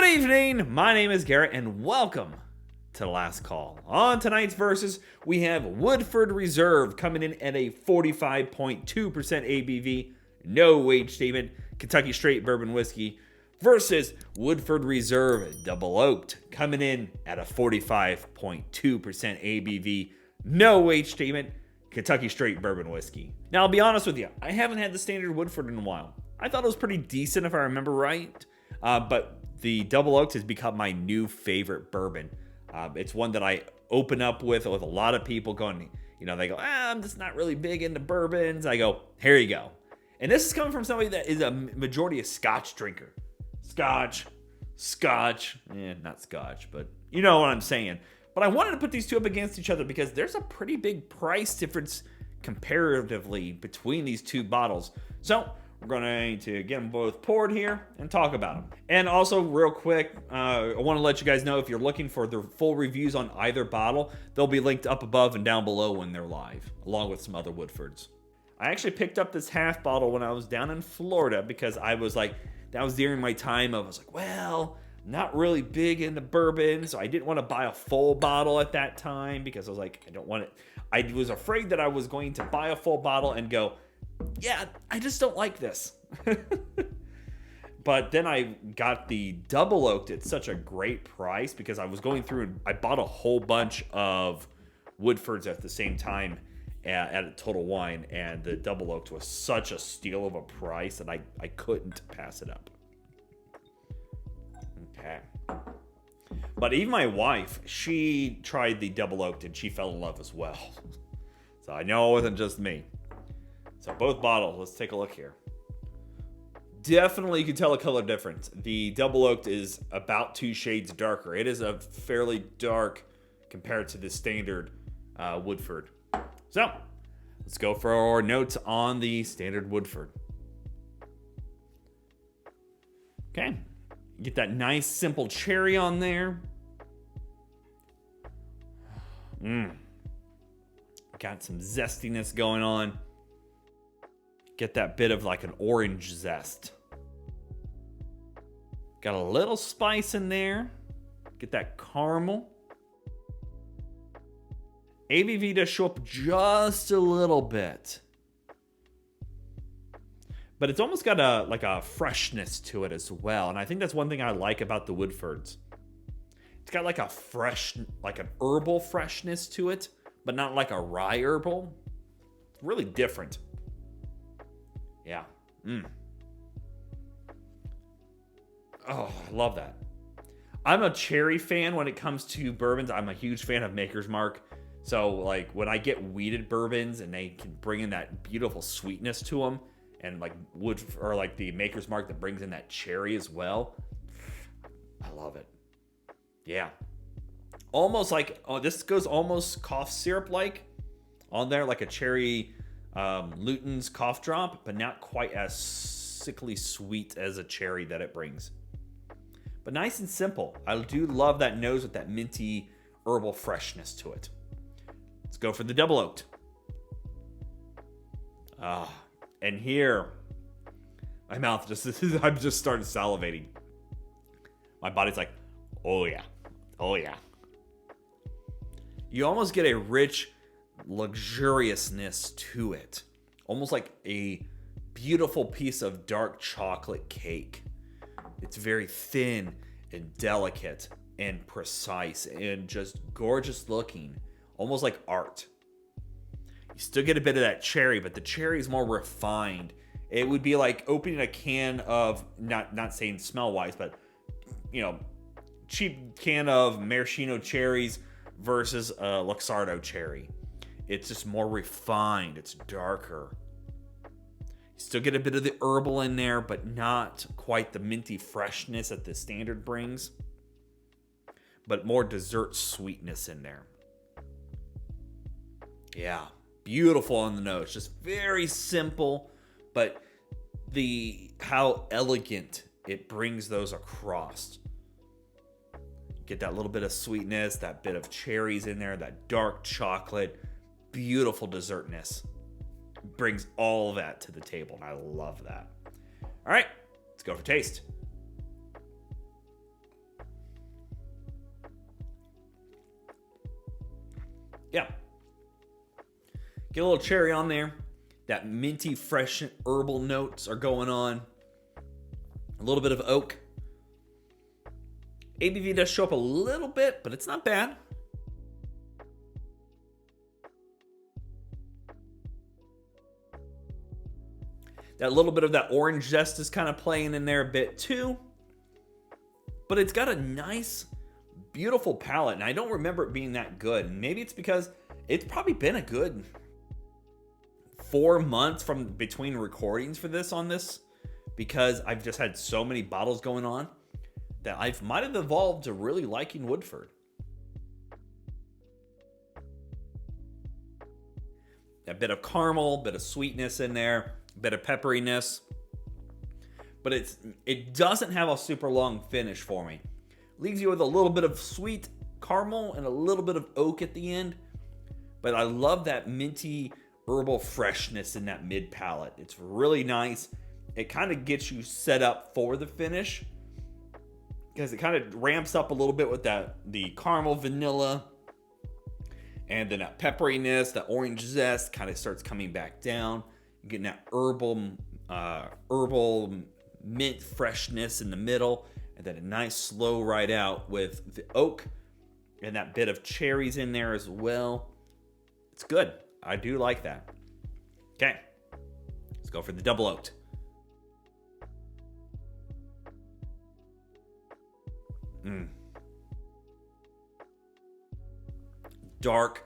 evening, my name is Garrett, and welcome to The Last Call. On tonight's verses, we have Woodford Reserve coming in at a 45.2% ABV, no age statement, Kentucky Straight Bourbon Whiskey, versus Woodford Reserve Double Oaked coming in at a 45.2% ABV, no age statement, Kentucky Straight Bourbon Whiskey. Now, I'll be honest with you, I haven't had the standard Woodford in a while. I thought it was pretty decent if I remember right, but the Double Oaked has become my new favorite bourbon. It's one that I open up with a lot of people going, they go, I'm just not really big into bourbons. I go, here you go. And this is coming from somebody that is a majority of Scotch drinker. Scotch, not Scotch, but you know what I'm saying. But I wanted to put these two up against each other because there's a pretty big price difference comparatively between these two bottles. So we're going to get them both poured here and talk about them. And also, real quick, I want to let you guys know if you're looking for the full reviews on either bottle, they'll be linked up above and down below when they're live, along with some other Woodfords. I actually picked up this half bottle when I was down in Florida because I was like, that was during my time of, I was like, well, not really big into bourbon, so I didn't want to buy a full bottle at that time because I was like, I don't want it. I was afraid that I was going to buy a full bottle and go, yeah, I just don't like this. But then I got the Double Oaked at such a great price because I was going through and I bought a whole bunch of Woodfords at the same time at a Total Wine, and the Double Oaked was such a steal of a price that I couldn't pass it up. Okay. But even my wife, she tried the Double Oaked and she fell in love as well. So I know it wasn't just me. So both bottles, let's take a look here. Definitely you can tell a color difference. The Double Oaked is about 2 shades darker. It is a fairly dark compared to the standard Woodford. So let's go for our notes on the standard Woodford. Okay, get that nice simple cherry on there. Got some zestiness going on. Get that bit of like an orange zest. Got a little spice in there. Get that caramel. ABV does show up just a little bit. But it's almost got a freshness to it as well. And I think that's one thing I like about the Woodfords. It's got like a fresh, like an herbal freshness to it, but not like a rye herbal. It's really different. Yeah. Oh, I love that. I'm a cherry fan when it comes to bourbons. I'm a huge fan of Maker's Mark. So, like, when I get wheated bourbons and they can bring in that beautiful sweetness to them, and like the Maker's Mark that brings in that cherry as well, I love it. Yeah. Almost like, this goes almost cough syrup like on there, like a cherry Luton's cough drop, but not quite as sickly sweet as a cherry that it brings. But nice and simple. I do love that nose with that minty herbal freshness to it. Let's go for the Double Oaked. And here, my mouth I'm just started salivating. My body's like, oh yeah. You almost get a rich luxuriousness to it, almost like a beautiful piece of dark chocolate cake. It's very thin and delicate and precise and just gorgeous looking, almost like art. You still get a bit of that cherry, but the cherry is more refined. It would be like opening a can of, not saying smell wise, but cheap can of maraschino cherries versus a Luxardo cherry. It's just more refined. It's darker. You still get a bit of the herbal in there, but not quite the minty freshness that the standard brings. But more dessert sweetness in there. Yeah, beautiful on the nose. Just very simple, but how elegant it brings those across. Get that little bit of sweetness, that bit of cherries in there, that dark chocolate. Beautiful dessertness. Brings all that to the table, and I love that. All right, let's go for taste. Yeah. Get a little cherry on there. That minty, fresh, herbal notes are going on. A little bit of oak. ABV does show up a little bit, but it's not bad. That little bit of that orange zest is kind of playing in there a bit too. But it's got a nice, beautiful palate, and I don't remember it being that good. And maybe it's because it's probably been a good 4 months from between recordings for this on this, because I've just had so many bottles going on that I might have evolved to really liking Woodford. A bit of caramel, bit of sweetness in there, a bit of pepperiness. But it doesn't have a super long finish for me. Leaves you with a little bit of sweet caramel and a little bit of oak at the end. But I love that minty herbal freshness in that mid palate. It's really nice. It kind of gets you set up for the finish, because it kind of ramps up a little bit with the caramel vanilla, and then that pepperiness, that orange zest kind of starts coming back down. You're getting that herbal mint freshness in the middle, and then a nice slow ride out with the oak and that bit of cherries in there as well. It's good. I do like that. Okay, let's go for the double oaked. Dark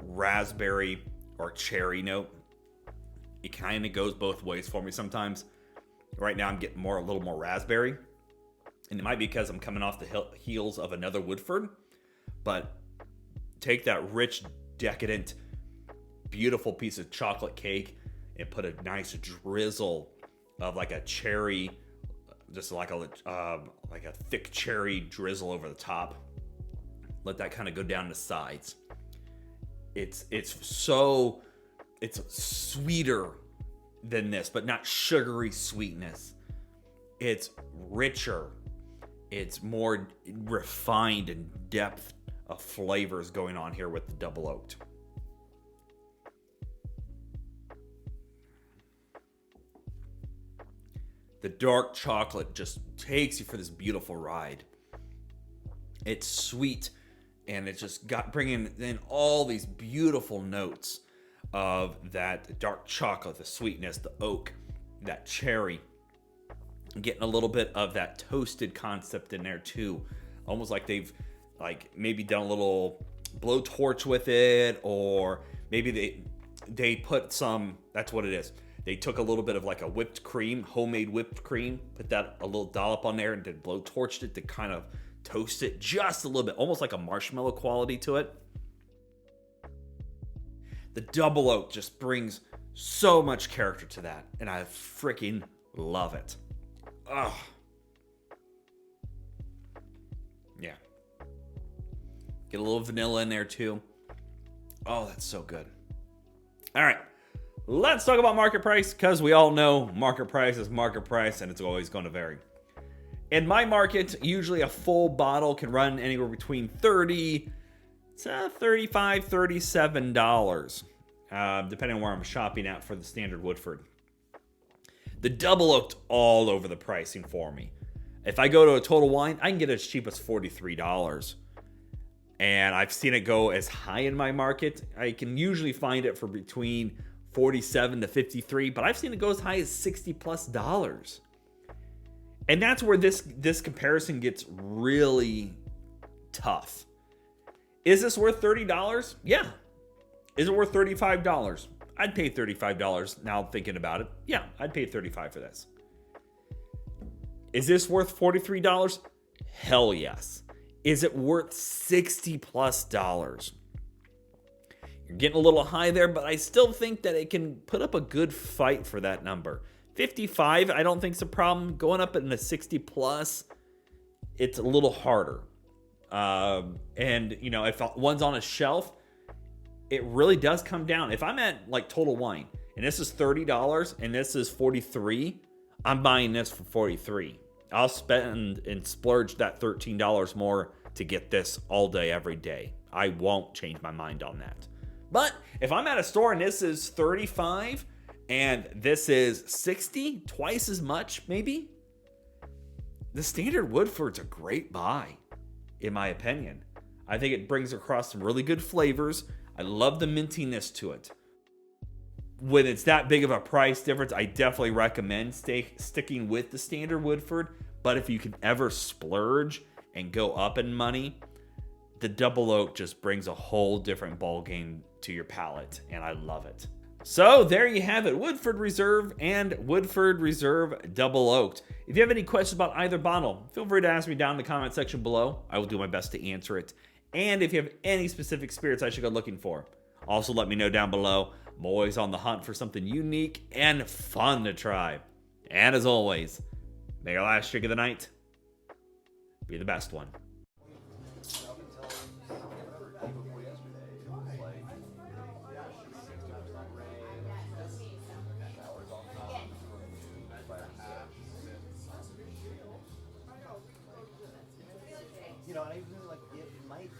raspberry or cherry note. It kind of goes both ways for me sometimes. Right now I'm getting a little more raspberry, and it might be because I'm coming off the heels of another Woodford. But take that rich, decadent, beautiful piece of chocolate cake and put a nice drizzle of like a cherry, just like a thick cherry drizzle over the top. Let that kind of go down the sides. It's sweeter than this, but not sugary sweetness. It's richer. It's more refined in depth of flavors going on here with the double oaked. The dark chocolate just takes you for this beautiful ride. It's sweet, and it's just bringing in all these beautiful notes of that dark chocolate, the sweetness, the oak, that cherry. Getting a little bit of that toasted concept in there too. Almost like they've maybe done a little blowtorch with it, or maybe they put some, that's what it is. They took a little bit of like a whipped cream, homemade whipped cream, put that a little dollop on there and then blowtorched it to kind of toast it just a little bit, almost like a marshmallow quality to it. The double oak just brings so much character to that, and I freaking love it. Ugh. Yeah. Get a little vanilla in there too. Oh, that's so good. All right. Let's talk about market price, because we all know market price is market price, and it's always going to vary. In my market, usually a full bottle can run anywhere between $30 to $35, $37, depending on where I'm shopping at for the standard Woodford. The double oaked all over the pricing for me. If I go to a Total Wine, I can get it as cheap as $43. And I've seen it go as high in my market. I can usually find it for between $47 to $53, but I've seen it go as high as $60+. And that's where this comparison gets really tough. Is this worth $30? Yeah. Is it worth $35? I'd pay $35 now thinking about it. Yeah, I'd pay $35 for this. Is this worth $43? Hell yes. Is it worth $60+? You're getting a little high there, but I still think that it can put up a good fight for that number. 55, I don't think it's a problem. Going up in the 60+, it's a little harder. And, you know, if one's on a shelf, it really does come down. If I'm at like Total Wine and this is $30 and this is $43, I'm buying this for $43. I'll spend and splurge that $13 more to get this all day, every day. I won't change my mind on that. But if I'm at a store and this is 35 and this is 60, twice as much maybe, the standard Woodford's a great buy, in my opinion. I think it brings across some really good flavors. I love the mintiness to it. When it's that big of a price difference, I definitely recommend sticking with the standard Woodford. But if you can ever splurge and go up in money, the double oak just brings a whole different ball game to your palate, and I love it. So there you have it, Woodford Reserve and Woodford Reserve Double Oaked. If you have any questions about either bottle, feel free to ask me down in the comment section below. I will do my best to answer it. And if you have any specific spirits I should go looking for, also let me know down below. I'm always on the hunt for something unique and fun to try. And as always, may your last drink of the night be the best one. You know, and I even like it might